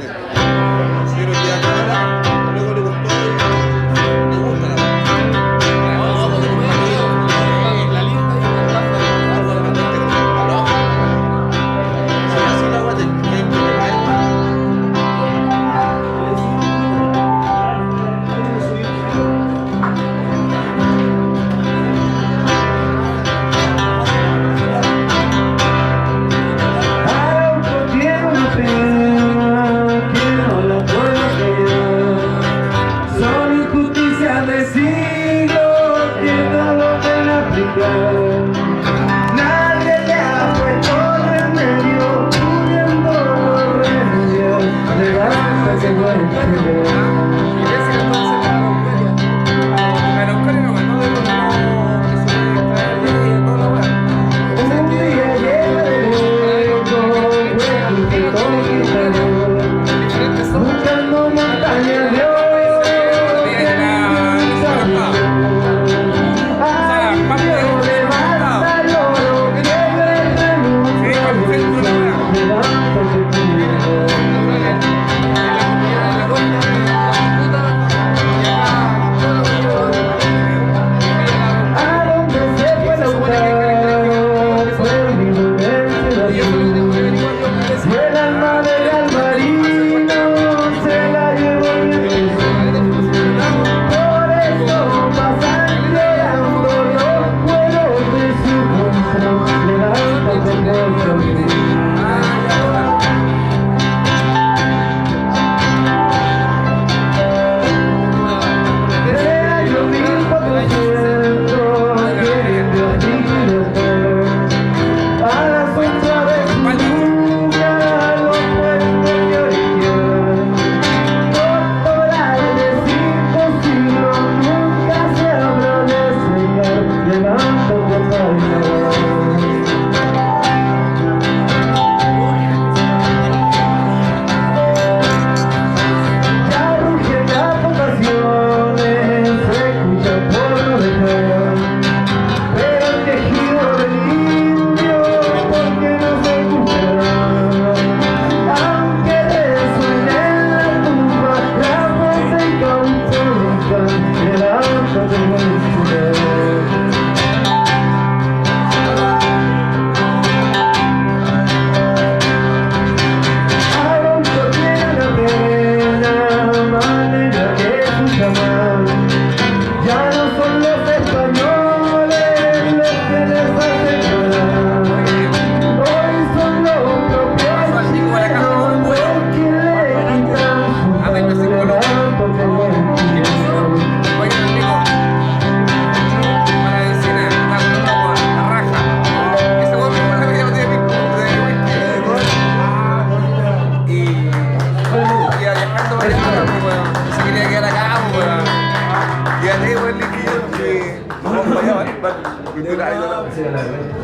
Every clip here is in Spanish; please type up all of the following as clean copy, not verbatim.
grande. Si yo lo llevo acá, luego le gustó y le gusta la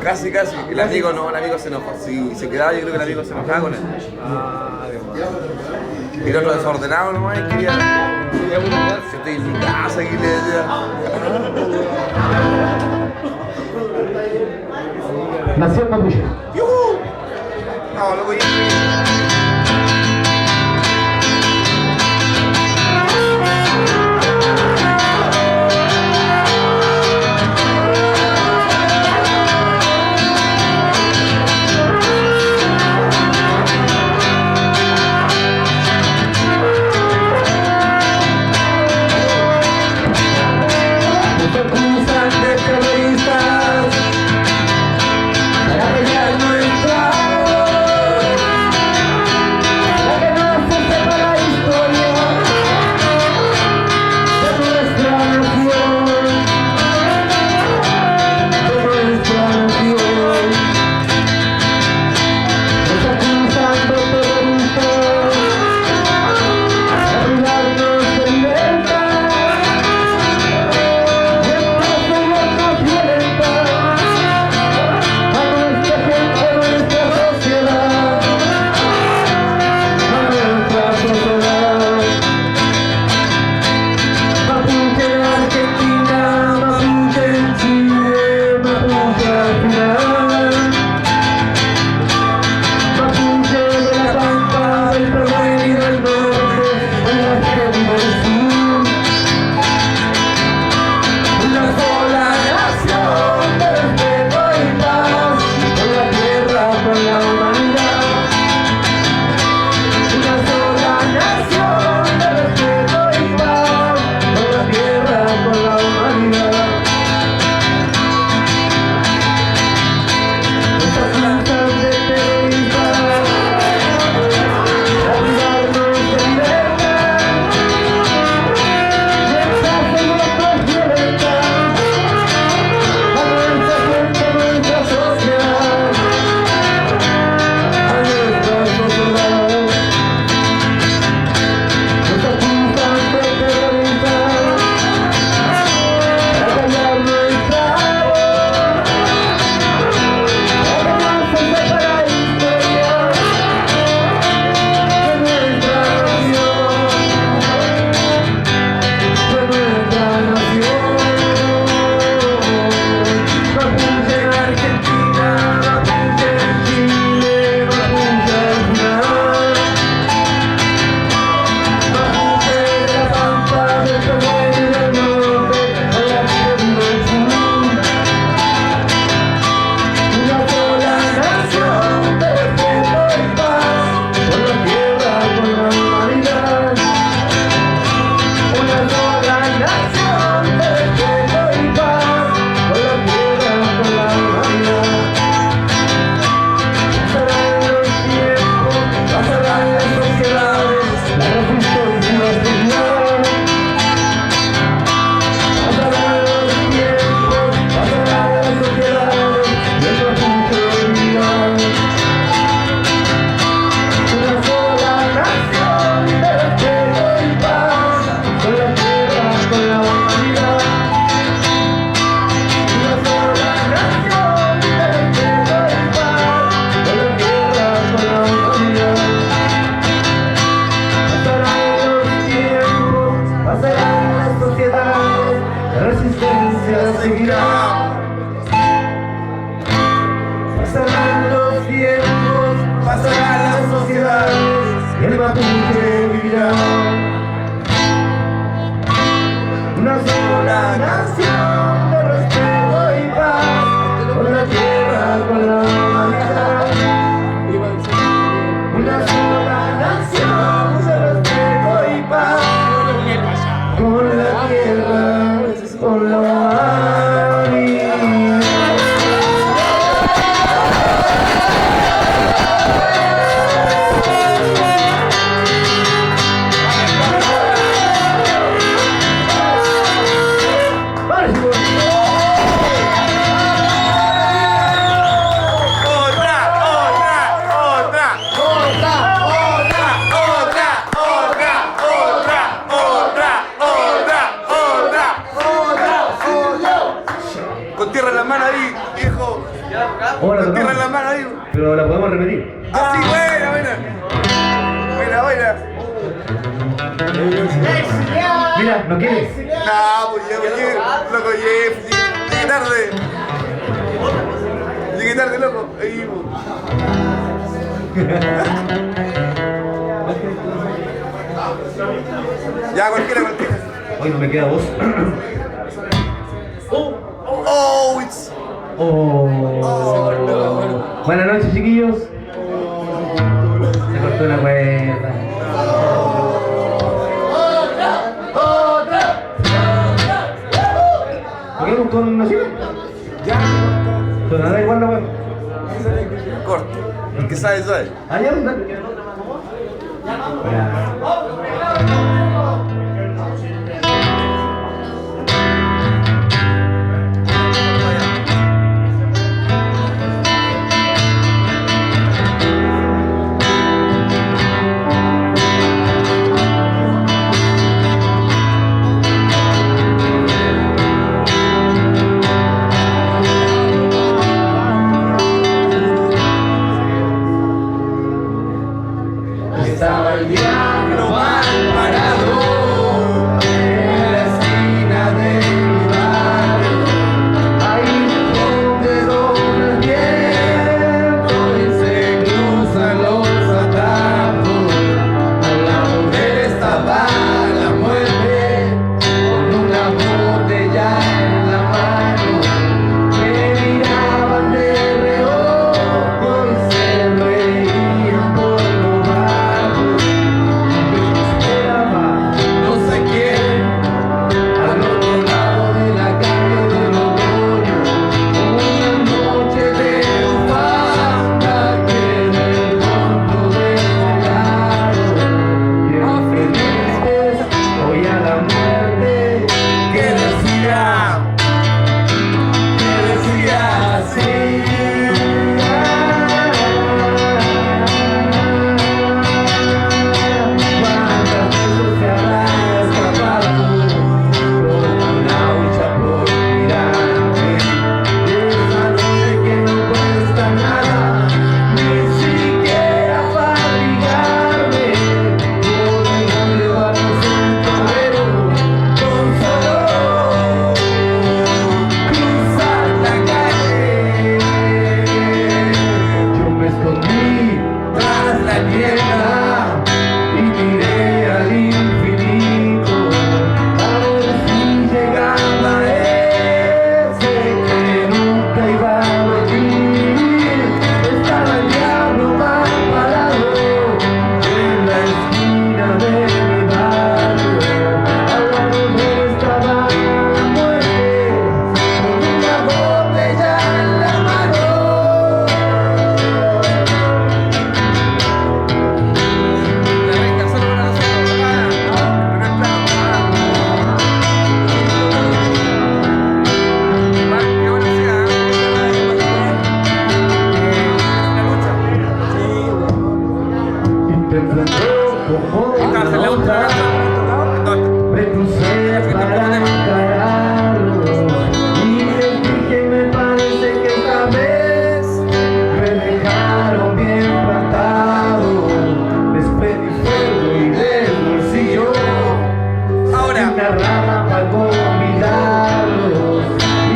Casi, casi. El amigo no, el amigo se enojó. Si se quedaba, yo creo que el amigo se enojaba con él. Y el otro desordenado nomás y quería si estoy en mi casa aquí le decía. Nación Mapuche. ¡Yuhu! No, loco, para pelear nuestro amor. seguirá. Pasarán los tiempos, pasarán las sociedades, y el mapuche vivirá. Una sola nación de respeto y paz, con la tierra, con la humanidad. Una sola nación de respeto y paz, con la tierra, con la humanidad. Con tierra en la mano ahí, viejo. Ahora Con tierra en tocamos, la mano ahí. pero la podemos repetir. Así, buena, buena. Buena, buena. Mira, ¿no quieres? No, pues llegué, loco, llegué tarde. Llegué tarde, loco. Ahí, ya, cualquiera. Hoy no me queda voz. Oh, it's... Oh. Buenas noches, chiquillos. Se cortó la cuerda. ¿Toquemos con una cita? Ya. ¿Sonará igual la cuerda? Corto. El que sabe, sabe. Ah, ya, dale. Estaba el diablo mal parado en la esquina de mi barrio, ahí donde dobla el viento y se cruzan los atajos. Al lado de él estaba la muerte con una botella en la mano. Me miraban de reojo y se reían por lo bajo. No sé quién, al otro lado de la calle del otoño, una noche de bufanda que en el fondo desvelaron, bien felices, oía la muerte que decía así. Yo me escondí tras la niebla y miré al infinito a ver si llegaba ese que nunca iba a venir. Estaba el diablo mal parado en la esquina de mi barrio, al lado de él estaba la muerte con una botella en la mano. La renta solo para nosotros, acá. En primer plano. Más que buena sea, una lucha. Y te enfrentó como Estás en la última canción. me crucé para encararlos y les dije, me parece que esta vez me dejaron bien plantado. Les pedí fuego y del bolsillo Ahora. una rama para convidarlos y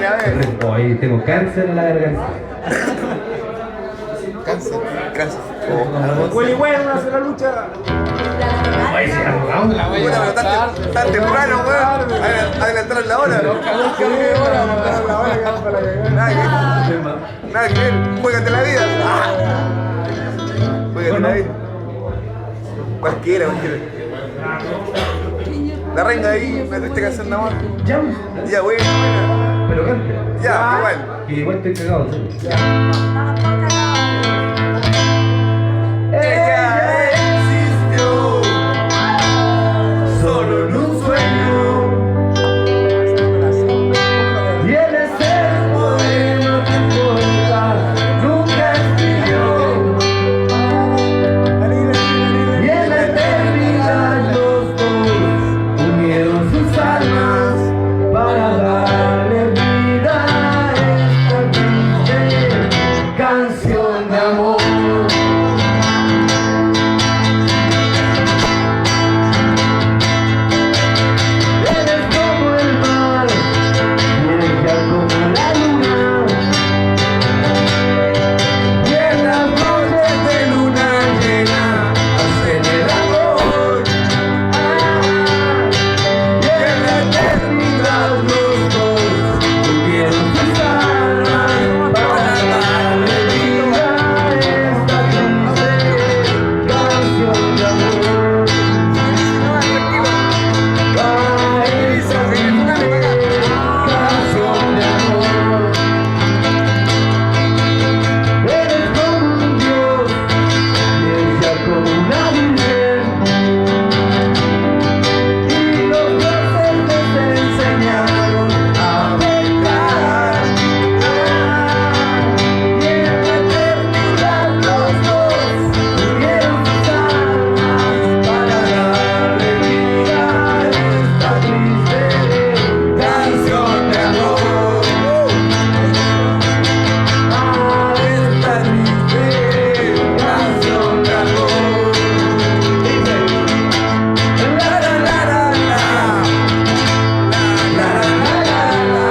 a ver. Hoy tengo cáncer en la garganta. Cáncer. Willy, bueno, una sola lucha. Oye, se arrugamos la Puta, pero tan temprano, weón. Adelantaron la hora. Nada que ver. Juégate la vida. Juégate la vida. Cualquiera. La renga ahí, me triste canción de amor. Ya, Ya, buena. pero cante. Ya, igual. Que igual estoy cagado. ¿Sí? Ella existió solo en un sueño. Y él es el poema que importa, nunca escribió. Y en la eternidad los dos unieron sus almas para darle vida a esta triste canción de amor. Eres como el mar, y ella como la luna. Y en las noches de luna llena hacen el amor. Y en la eternidad los dos unieron sus almas para darle vida a esta triste canción de amor. A esa triste canción de amor. Eres como un dios y ella como una virgen. Y los dioses les enseñaron a pecar. Y en la eternidad los dos unieron sus almas para darle vida a esta triste canción de amor. A esta triste canción de amor. Dice, la la la la la, la la la la la,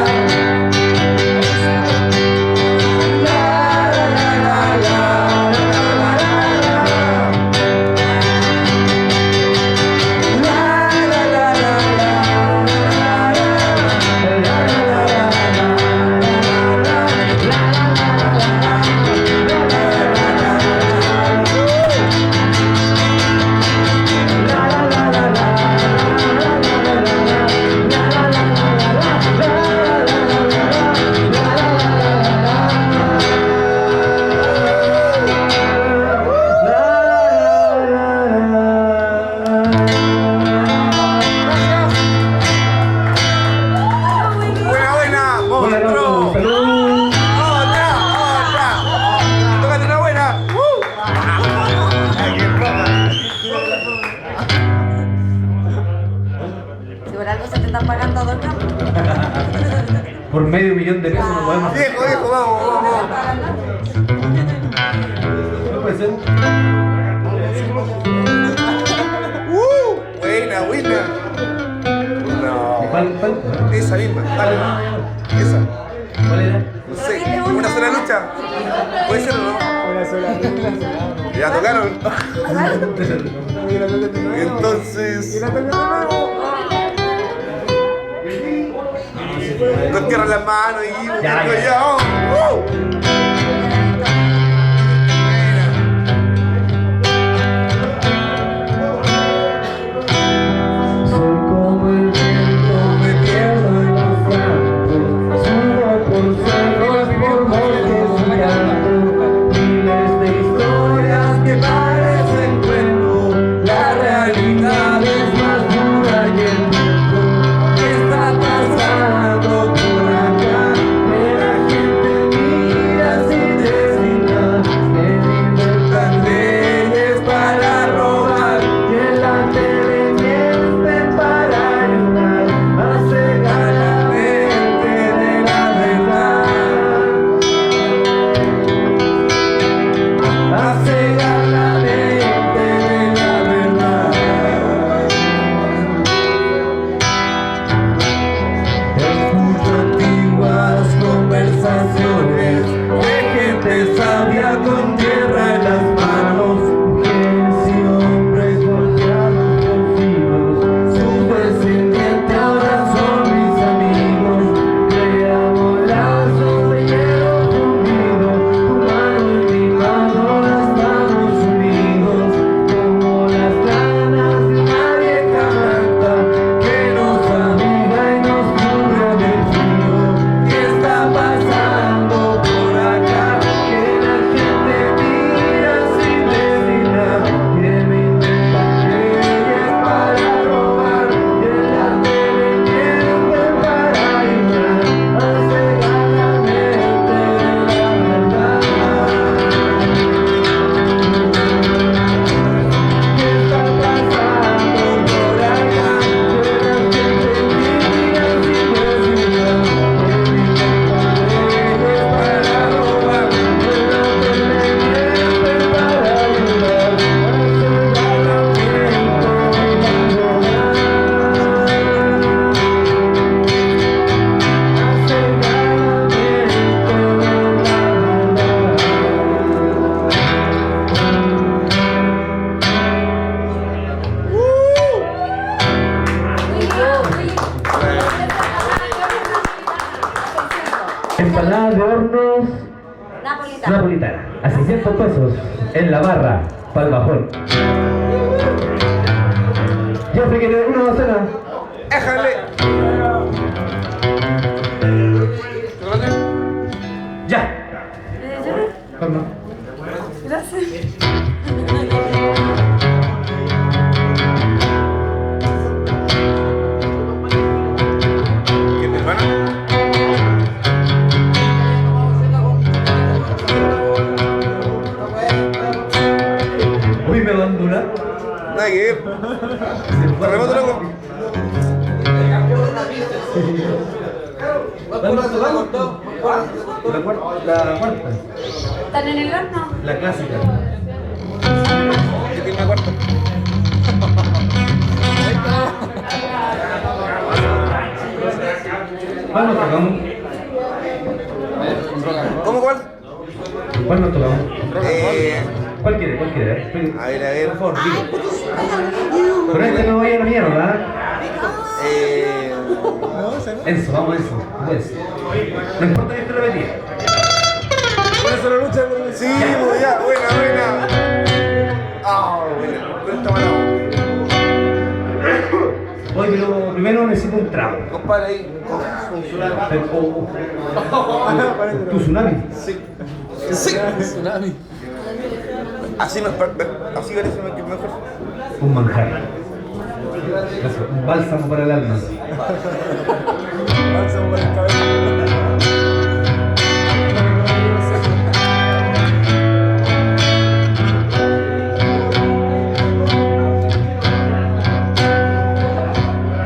Buena, Hola, monstruo. salud. Otra. Tócate una buena. Si por algo se te están pagando dos campos. Por medio millón de pesos no podemos. Viejo, vamos. No puede ser. Buena. No. ¿Cuál? Esa misma, dale. Esa. ¿Cuál era? No sé, una sola lucha. ¿Puede ser o no? Una sola lucha. Ya tocaron. Y la toca de nuevo. Entonces, Y la toca de nuevo. con tierra en las manos y Ya. Soy como el viento, me pierdo en los campos, subo por cerros, por bosques y alto, miles de historias que parecen cuento, la realidad es más dura que el tiempo. ¿Qué está pasando por acá? La gente mira Empanada de hornos Napolitana. napolitana. A 600 pesos en la barra, para el bajón. Jeffrey quiere una docena. ¡Éjale! ¿Chocolate? Ya. ¿Cómo? Gracias. ¿Qué, mi hermana? Uy, me abandona. Nada que ver. Terremoto, loco. La cuarta. ¿Están en el horno? La clásica. ¿Qué tiene una cuarta? ¿Cuál nos tocamos? ¿Cómo cuál? ¿Cuál nos tocamos? Eh, ¿Cuál quiere? ¿Cuál quiere? a ver. Por favor, digo. Pero este no vaya a la mierda. Enzo, vamos Enzo. Pues. No importa que esté repetida. Buena la lucha, güey. Sí, pues ya, buena. Ah, buena. Pero está mala. Oye, pero primero necesito un trago. Compadre ahí. ¿Tu tsunami? Sí. Tsunami. Así parece que es mejor. Un manjar. Eso, un bálsamo para el alma. Bálsamo para el cabello.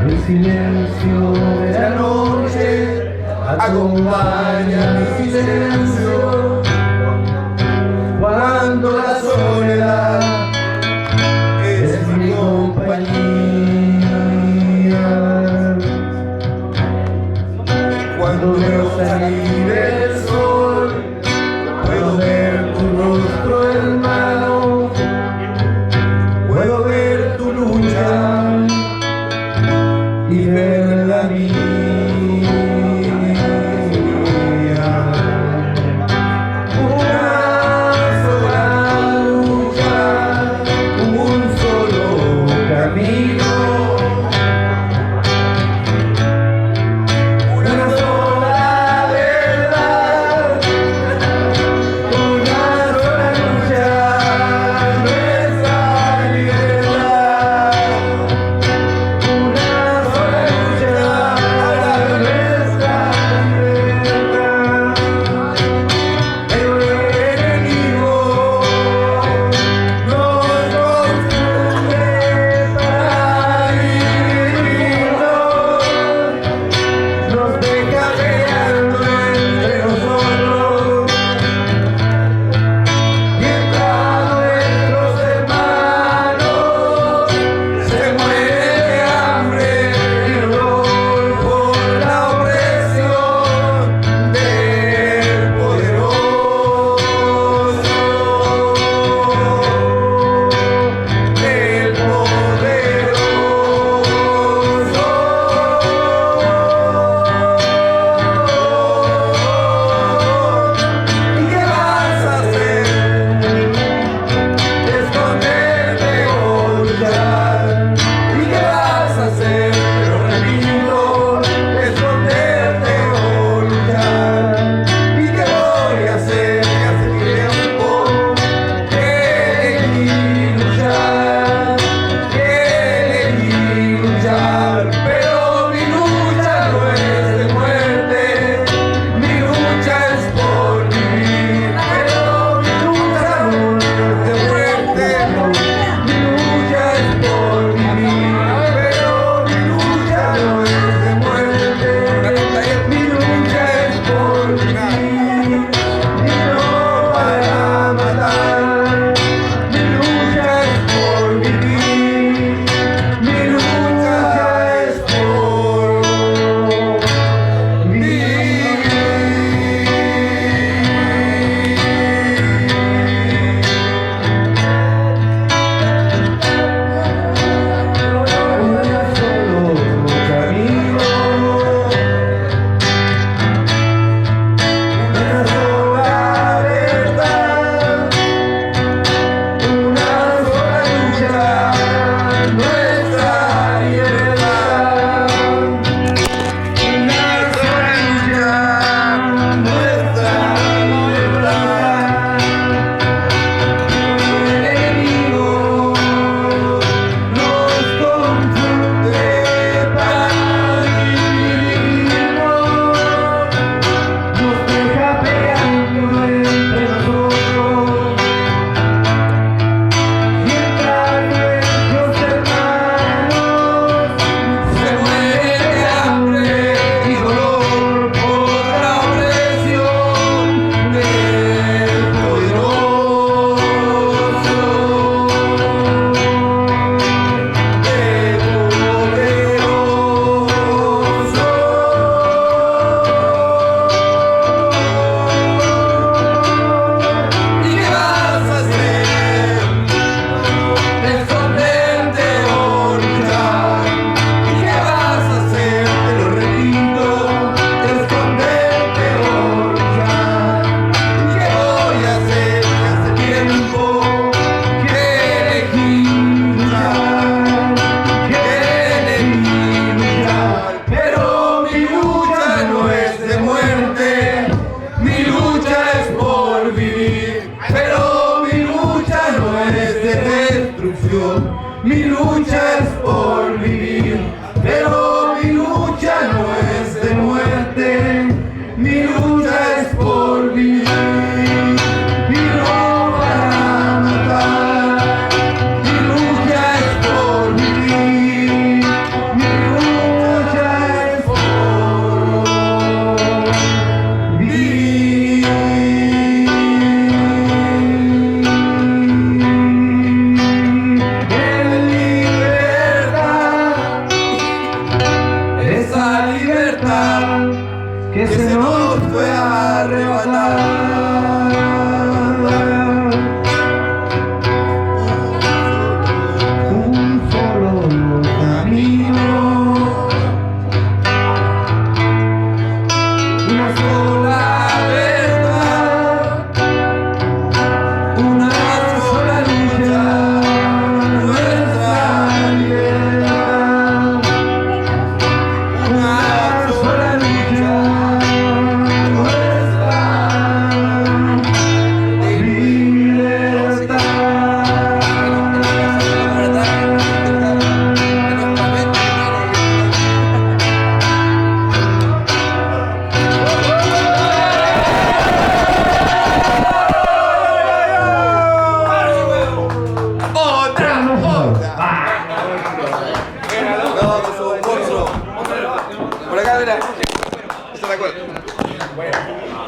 El silencio de la noche acompaña mi silencio.